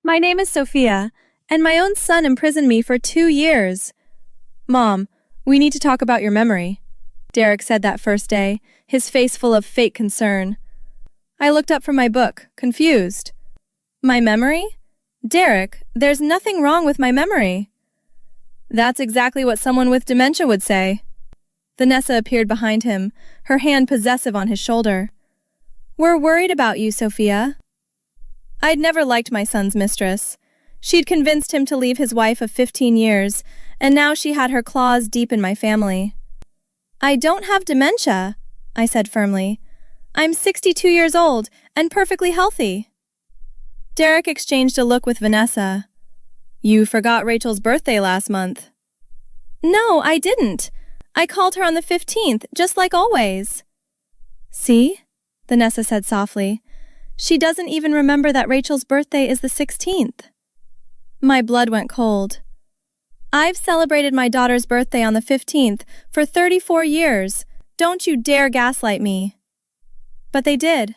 My name is Sophia, and my own son imprisoned me for 2 years. Mom, we need to talk about your memory, Derek said that first day, his face full of fake concern. I looked up from my book, confused. My memory? Derek, there's nothing wrong with my memory. That's exactly what someone with dementia would say. Vanessa appeared behind him, her hand possessive on his shoulder. We're worried about you, Sophia. I'd never liked my son's mistress. She'd convinced him to leave his wife of 15 years, and now she had her claws deep in my family. I don't have dementia, I said firmly. I'm 62 years old and perfectly healthy. Derek exchanged a look with Vanessa. You forgot Rachel's birthday last month. No, I didn't. I called her on the 15th, just like always. See? Vanessa said softly. She doesn't even remember that Rachel's birthday is the 16th. My blood went cold. I've celebrated my daughter's birthday on the 15th for 34 years. Don't you dare gaslight me. But they did.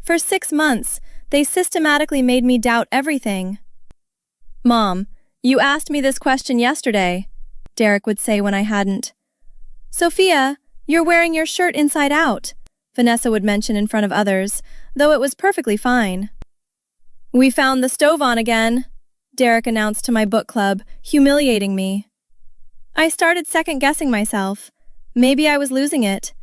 For 6 months, they systematically made me doubt everything. Mom, you asked me this question yesterday, Derek would say when I hadn't. Sophia, you're wearing your shirt inside out, Vanessa would mention in front of others, though it was perfectly fine. We found the stove on again, Derek announced to my book club, humiliating me. I started second-guessing myself. Maybe I was losing it.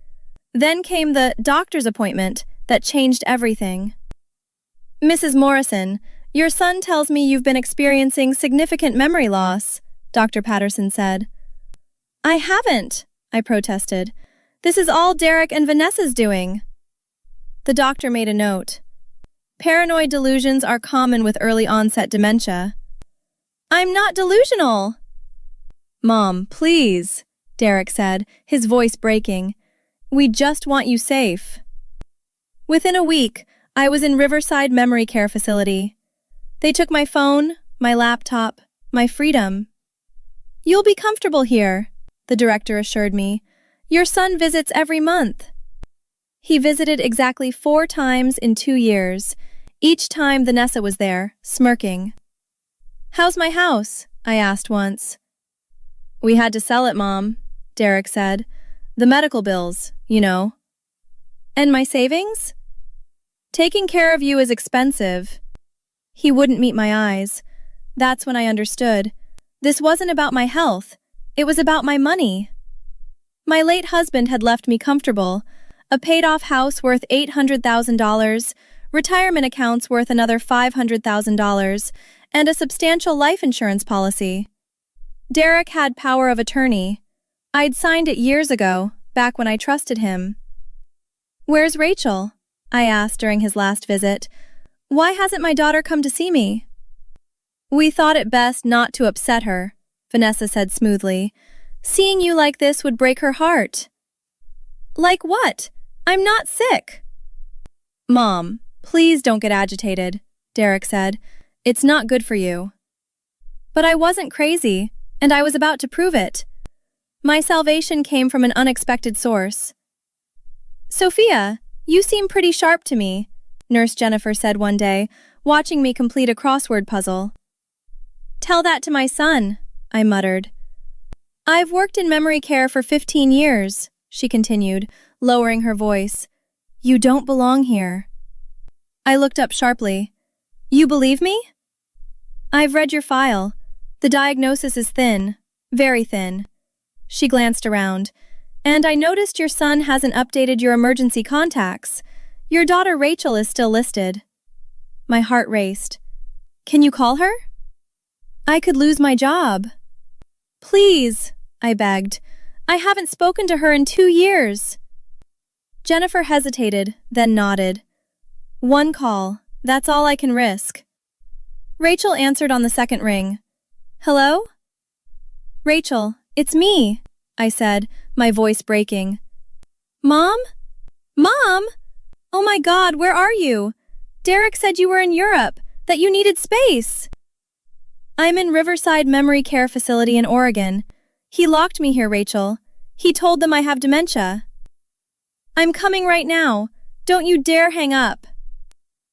Then came the doctor's appointment that changed everything. Mrs. Morrison, your son tells me you've been experiencing significant memory loss, Dr. Patterson said. I haven't, I protested. This is all Derek and Vanessa's doing. The doctor made a note. Paranoid delusions are common with early-onset dementia. I'm not delusional. Mom, please, Derek said, his voice breaking. We just want you safe. Within a week, I was in Riverside Memory Care Facility. They took my phone, my laptop, my freedom. You'll be comfortable here, the director assured me. Your son visits every month. He visited exactly 4 times in 2 years. Each time Vanessa was there, smirking. How's my house? I asked once. We had to sell it, Mom, Derek said. The medical bills, you know. And my savings? Taking care of you is expensive. He wouldn't meet my eyes. That's when I understood. This wasn't about my health. It was about my money. My late husband had left me comfortable. A paid-off house worth $800,000, retirement accounts worth another $500,000, and a substantial life insurance policy. Derek had power of attorney. I'd signed it years ago, back when I trusted him. Where's Rachel? I asked during his last visit. Why hasn't my daughter come to see me? We thought it best not to upset her, Vanessa said smoothly. Seeing you like this would break her heart. Like what? I'm not sick. Mom, please don't get agitated, Derek said. It's not good for you. But I wasn't crazy, and I was about to prove it. My salvation came from an unexpected source. Sophia, you seem pretty sharp to me, Nurse Jennifer said one day, watching me complete a crossword puzzle. Tell that to my son, I muttered. I've worked in memory care for 15 years, she continued, lowering her voice. You don't belong here. I looked up sharply. You believe me? I've read your file. The diagnosis is thin, very thin. She glanced around. And I noticed your son hasn't updated your emergency contacts. Your daughter Rachel is still listed. My heart raced. Can you call her? I could lose my job. Please, I begged. I haven't spoken to her in 2 years. Jennifer hesitated, then nodded. One call. That's all I can risk. Rachel answered on the second ring. Hello? Rachel, it's me, I said, my voice breaking. Mom? Mom? Oh my God, where are you? Derek said you were in Europe, that you needed space. I'm in Riverside Memory Care Facility in Oregon. He locked me here, Rachel. He told them I have dementia. I'm coming right now. Don't you dare hang up.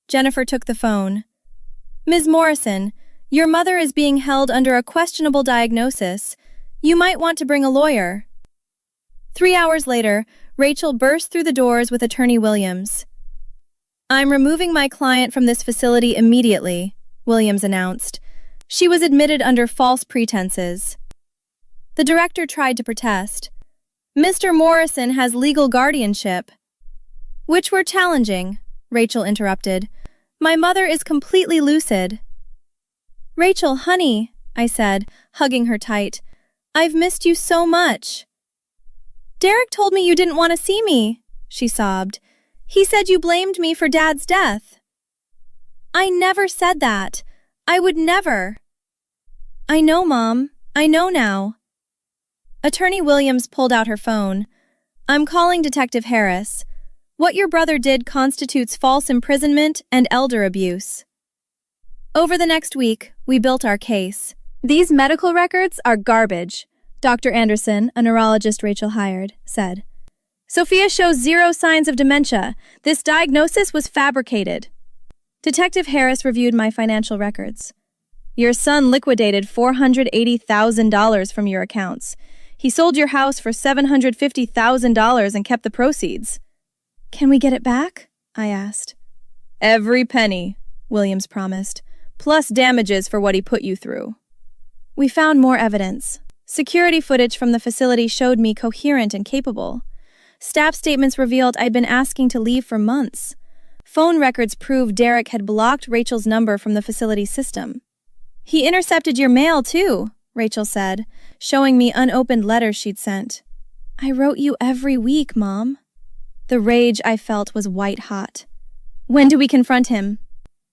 Jennifer took the phone. Ms. Morrison, your mother is being held under a questionable diagnosis. You might want to bring a lawyer. 3 hours later, Rachel burst through the doors with Attorney Williams. I'm removing my client from this facility immediately, Williams announced. She was admitted under false pretenses. The director tried to protest. Mr. Morrison has legal guardianship. Which we're challenging, Rachel interrupted. My mother is completely lucid. Rachel, honey, I said, hugging her tight. I've missed you so much. Derek told me you didn't want to see me, she sobbed. He said you blamed me for Dad's death. I never said that. I would never. I know, Mom. I know now. Attorney Williams pulled out her phone. I'm calling Detective Harris. What your brother did constitutes false imprisonment and elder abuse. Over the next week, we built our case. These medical records are garbage, Dr. Anderson, a neurologist Rachel hired, said. Sophia shows 0 signs of dementia. This diagnosis was fabricated. Detective Harris reviewed my financial records. Your son liquidated $480,000 from your accounts. He sold your house for $750,000 and kept the proceeds. Can we get it back? I asked. Every penny, Williams promised, plus damages for what he put you through. We found more evidence. Security footage from the facility showed me coherent and capable. Staff statements revealed I'd been asking to leave for months. Phone records proved Derek had blocked Rachel's number from the facility system. He intercepted your mail, too, Rachel said, showing me unopened letters she'd sent. I wrote you every week, Mom. The rage I felt was white-hot. When do we confront him?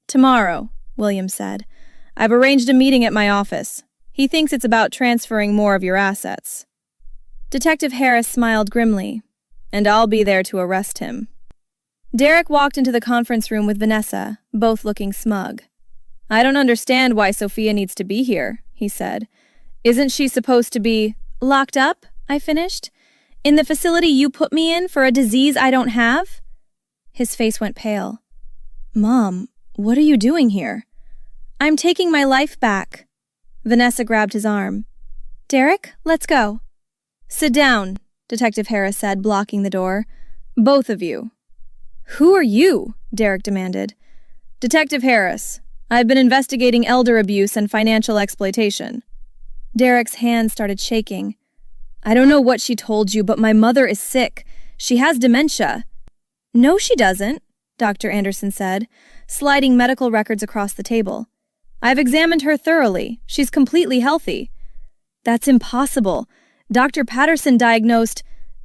Tomorrow, Williams said. I've arranged a meeting at my office. He thinks it's about transferring more of your assets. Detective Harris smiled grimly, and I'll be there to arrest him. Derek walked into the conference room with Vanessa, both looking smug. I don't understand why Sophia needs to be here, he said. Isn't she supposed to be locked up? I finished. In the facility you put me in for a disease I don't have? His face went pale. Mom, what are you doing here? I'm taking my life back. Vanessa grabbed his arm. Derek, let's go. Sit down, Detective Harris said, blocking the door. Both of you. Who are you? Derek demanded. Detective Harris. I've been investigating elder abuse and financial exploitation. Derek's hand started shaking. I don't know what she told you, but my mother is sick. She has dementia. No, she doesn't, Dr. Anderson said, sliding medical records across the table. I've examined her thoroughly. She's completely healthy. That's impossible. Dr. Patterson diagnosed...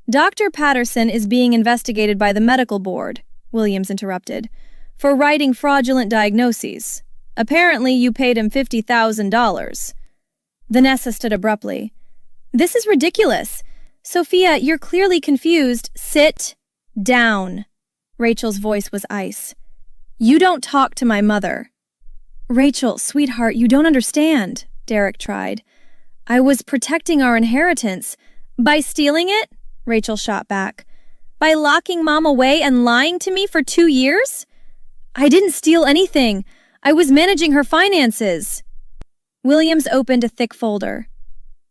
Dr. Patterson is being investigated by the medical board, Williams interrupted, for writing fraudulent diagnoses. Apparently, you paid him $50,000. Vanessa stood abruptly. This is ridiculous. Sophia, you're clearly confused. Sit down. Rachel's voice was ice. You don't talk to my mother. Rachel, sweetheart, you don't understand, Derek tried. I was protecting our inheritance. By stealing it? Rachel shot back. By locking Mom away and lying to me for 2 years? I didn't steal anything. I was managing her finances. Williams opened a thick folder.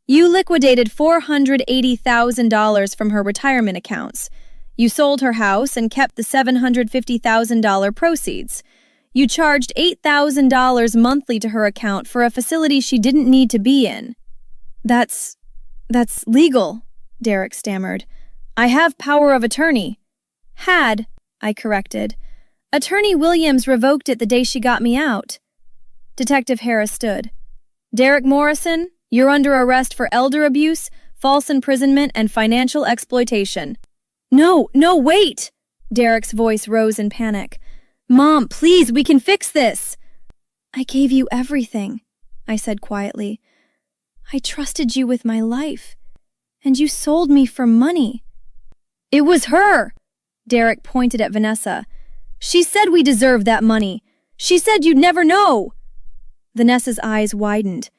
You liquidated $480,000 from her retirement accounts. You sold her house and kept the $750,000 proceeds. You charged $8,000 monthly to her account for a facility she didn't need to be in. That's legal, Derek stammered. I have power of attorney. Had, I corrected. Attorney Williams revoked it the day she got me out. Detective Harris stood. Derek Morrison, you're under arrest for elder abuse, false imprisonment, and financial exploitation. No, wait! Derek's voice rose in panic. Mom, please, we can fix this. I gave you everything, I said quietly. I trusted you with my life, and you sold me for money. It was her! Derek pointed at Vanessa. She said we deserved that money. She said you'd never know. Vanessa's eyes widened.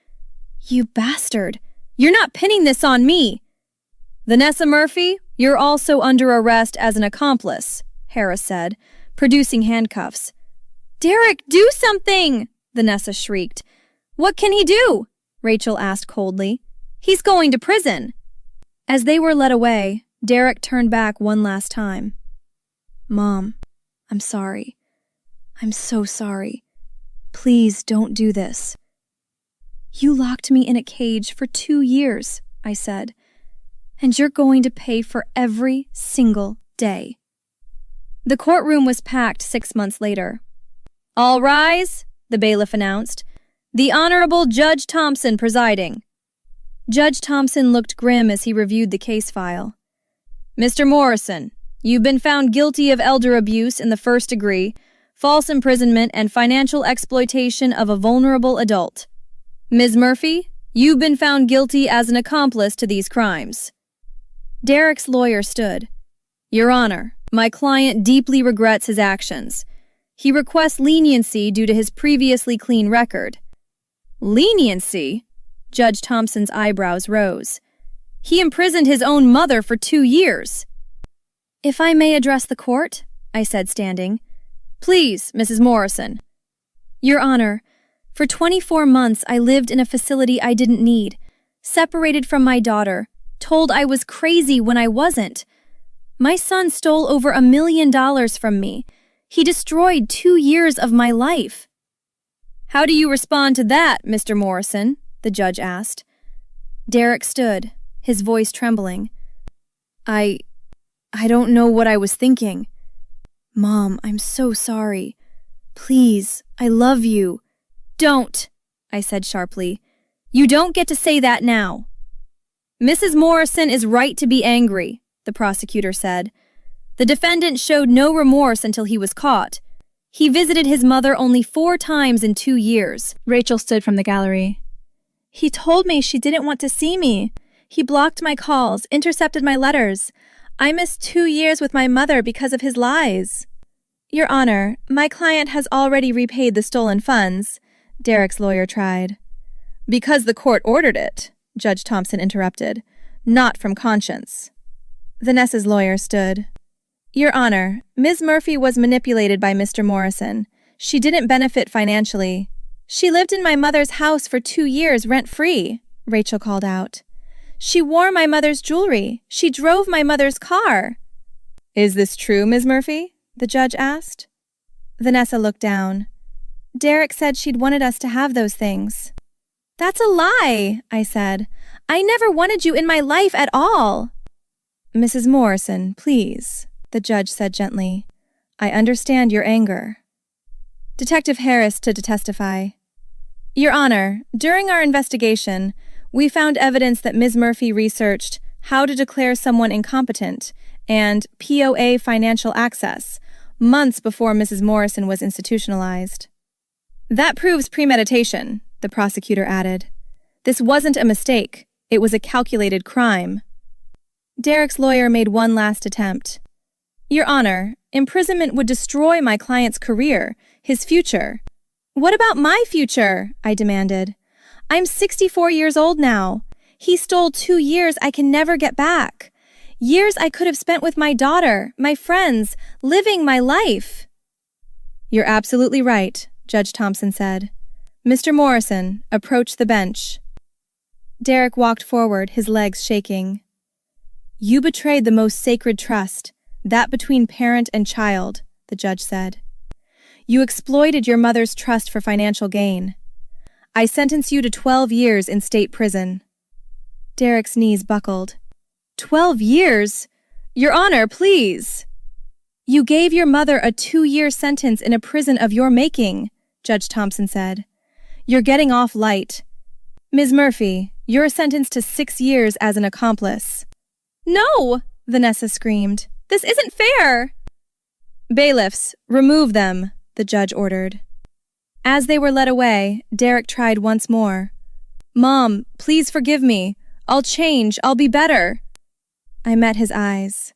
You bastard! You're not pinning this on me! Vanessa Murphy, you're also under arrest as an accomplice, Harris said, producing handcuffs. Derek, do something! Vanessa shrieked. "What can he do?" Rachel asked coldly. "He's going to prison." As they were led away, Derek turned back one last time. "Mom, I'm sorry. I'm so sorry. Please don't do this." "You locked me in a cage for 2 years," I said, "and you're going to pay for every single day." The courtroom was packed 6 months later. "All rise," the bailiff announced. "The Honorable Judge Thompson presiding." Judge Thompson looked grim as he reviewed the case file. "Mr. Morrison, you've been found guilty of elder abuse in the 1st degree, false imprisonment, and financial exploitation of a vulnerable adult. Ms. Murphy, you've been found guilty as an accomplice to these crimes." Derek's lawyer stood. "Your Honor, my client deeply regrets his actions. He requests leniency due to his previously clean record." "Leniency?" Judge Thompson's eyebrows rose. "He imprisoned his own mother for 2 years." "If I may address the court," I said, standing. "Please, Mrs. Morrison." "Your Honor, for 24 months I lived in a facility I didn't need, separated from my daughter, told I was crazy when I wasn't. My son stole over $1 million from me. He destroyed 2 years of my life." "How do you respond to that, Mr. Morrison?" the judge asked. Derek stood, his voice trembling. I don't know what I was thinking. Mom, I'm so sorry. Please, I love you." "Don't," I said sharply. "You don't get to say that now." "Mrs. Morrison is right to be angry," the prosecutor said. "The defendant showed no remorse until he was caught. He visited his mother only 4 times in 2 years. Rachel stood from the gallery. "He told me she didn't want to see me. He blocked my calls, intercepted my letters. I missed 2 years with my mother because of his lies." "Your Honor, my client has already repaid the stolen funds," Derek's lawyer tried. "Because the court ordered it," Judge Thompson interrupted. "Not from conscience." Vanessa's lawyer stood. "Your Honor, Ms. Murphy was manipulated by Mr. Morrison. She didn't benefit financially. She lived in my mother's house for 2 years rent-free," Rachel called out. "She wore my mother's jewelry. She drove my mother's car." "Is this true, Ms. Murphy?" the judge asked. Vanessa looked down. "Derek said she'd wanted us to have those things." "That's a lie," I said. "I never wanted you in my life at all." "Mrs. Morrison, please," the judge said gently. "I understand your anger." Detective Harris stood to testify. "Your Honor, during our investigation, we found evidence that Ms. Murphy researched how to declare someone incompetent and POA financial access months before Mrs. Morrison was institutionalized." "That proves premeditation," the prosecutor added. "This wasn't a mistake. It was a calculated crime." Derek's lawyer made one last attempt. "Your Honor, imprisonment would destroy my client's career, his future." "What about my future?" I demanded. "I'm 64 years old now. He stole 2 years I can never get back. Years I could have spent with my daughter, my friends, living my life." "You're absolutely right," Judge Thompson said. "Mr. Morrison, approach the bench." Derek walked forward, his legs shaking. "You betrayed the most sacred trust, that between parent and child," the judge said. "You exploited your mother's trust for financial gain. I sentence you to 12 years in state prison." Derek's knees buckled. 12 years? Your Honor, please. "You gave your mother a 2-year sentence in a prison of your making," Judge Thompson said. "You're getting off light. Ms. Murphy, you're sentenced to 6 years as an accomplice." "No!" Vanessa screamed. "This isn't fair!" "Bailiffs, remove them," the judge ordered. As they were led away, Derek tried once more. "Mom, please forgive me. I'll change. I'll be better." I met his eyes.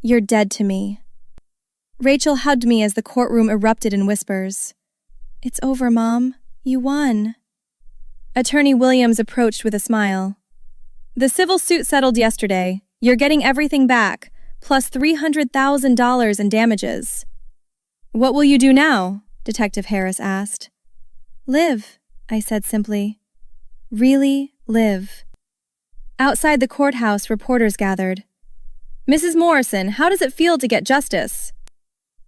"You're dead to me." Rachel hugged me as the courtroom erupted in whispers. "It's over, Mom. You won." Attorney Williams approached with a smile. "The civil suit settled yesterday. You're getting everything back, plus $300,000 in damages." "What will you do now?" Detective Harris asked. Live, I said simply. Really live. Outside the courthouse, reporters gathered. Mrs. Morrison, how does it feel to get justice?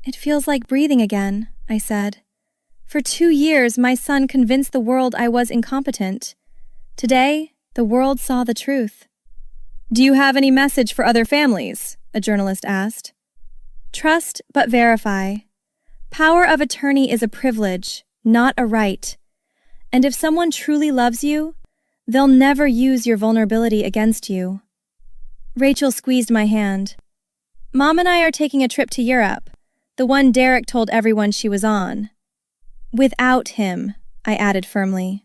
It feels like breathing again, I said. For 2 years, my son convinced the world I was incompetent. Today, the world saw the truth. Do you have any message for other families? A journalist asked. Trust but verify. Power of attorney is a privilege, not a right. And if someone truly loves you, they'll never use your vulnerability against you. Rachel squeezed my hand. Mom and I are taking a trip to Europe, the one Derek told everyone she was on. Without him, I added firmly.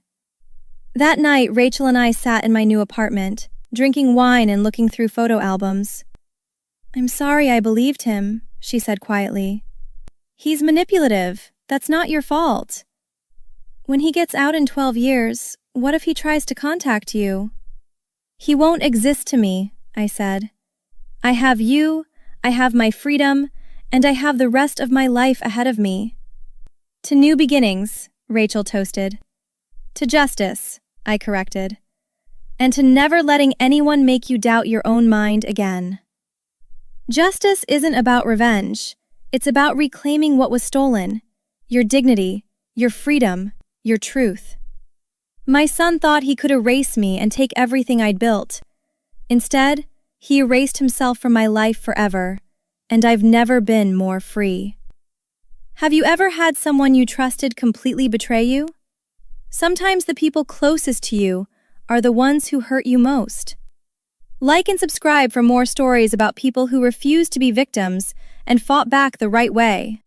That night, Rachel and I sat in my new apartment, drinking wine and looking through photo albums. I'm sorry I believed him, she said quietly. He's manipulative. That's not your fault. When he gets out in 12 years, what if he tries to contact you? He won't exist to me, I said. I have you, I have my freedom, and I have the rest of my life ahead of me. To new beginnings, Rachel toasted. To justice, I corrected. And to never letting anyone make you doubt your own mind again. Justice isn't about revenge. It's about reclaiming what was stolen. Your dignity, your freedom, your truth. My son thought he could erase me and take everything I'd built. Instead, he erased himself from my life forever, and I've never been more free. Have you ever had someone you trusted completely betray you? Sometimes the people closest to you are the ones who hurt you most. Like and subscribe for more stories about people who refused to be victims and fought back the right way.